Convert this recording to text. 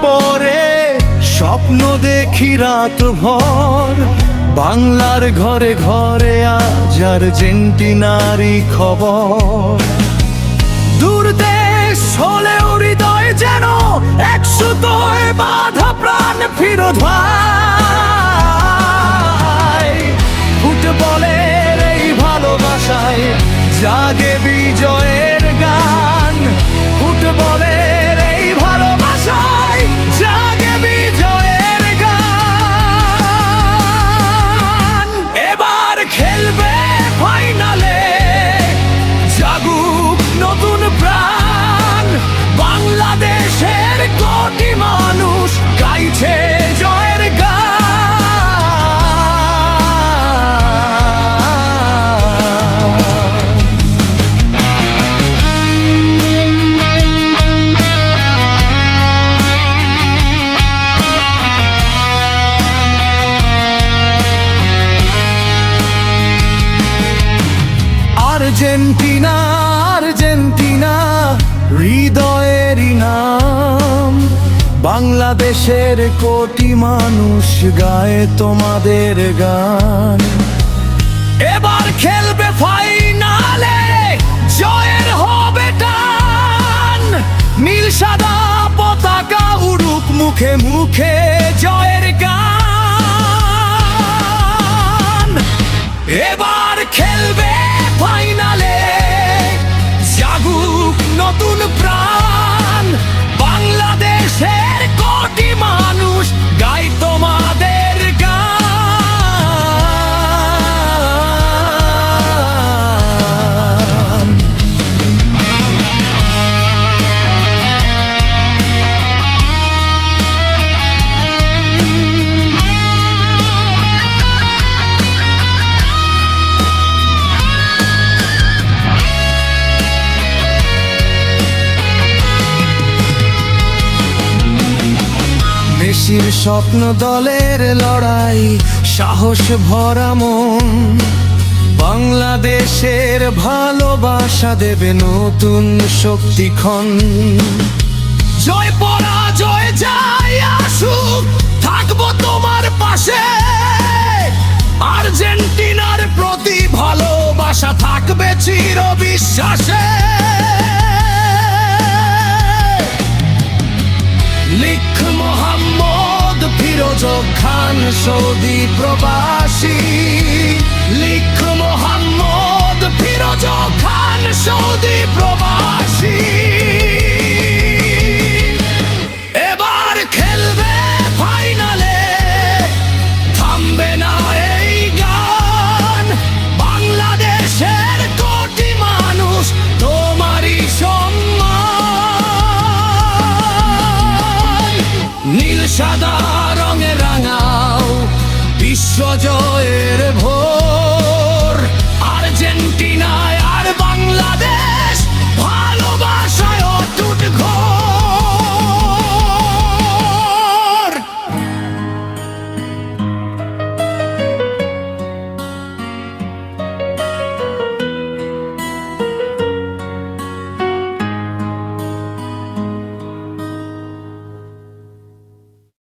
পরে স্বপ্ন দেখি রাত ভর, বাংলার ঘরে ঘরে আজ আর্জেন্টিনারই খবর। দূর দেশ হলেও হৃদয় যেন একসুতোয় বাঁধা, প্রাণ ফিরত ভাই। ফুটবলের এই ভালোবাসায় জাগে বিজয়ের গান, ফুটবলের এই ভালোবাসায় জাগে বিজয়ের গান। এবার খেলবে ফাইনালে, জাগুক নতুন প্রাণ, বাংলাদেশের কোটি মানুষ গাইছে জয়ের গান। আর্জেন্টিনা আর্জেন্টিনা হৃদয়েরই নাম, বাংলাদেশের কোটি মানুষ গায় তোমাদের গান। এবার খেলবে ফাইনালে, জয়ের হবে টান, নীল সাদা পতাকা উড়ুক মুখে মুখে জয়ের গান। এবার খেলবে ফাইনালে, জাগুক নতুন প্রাণ, বাংলাদেশের কোটি মানুষ গায় তোমাদের গান। মেসির স্বপ্ন দলের লড়াই, সাহস ভরা মন, বাংলাদেশের ভালোবাসা দেবে নতুন শক্তিক্ষণ। জয় পরাজয় যাই আসুক, থাকবো তোমার পাশে, আর্জেন্টিনার প্রতি ভালোবাসা থাকবে চির বিশ্বাসে। লিখ মোহাম্মদ ফিরোজ খান সৌদি প্রবাসী, লিখ মোহাম্মদ ফিরোজ খান সৌদি প্রবাসী। এবার খেলবে ফাইনালে, থামবে না এই গান, বাংলাদেশের কোটি মানুষ তোমারই সম্মান। নীল সাদা রঙে রাঙাও বিশ্বজয়ের ভোর।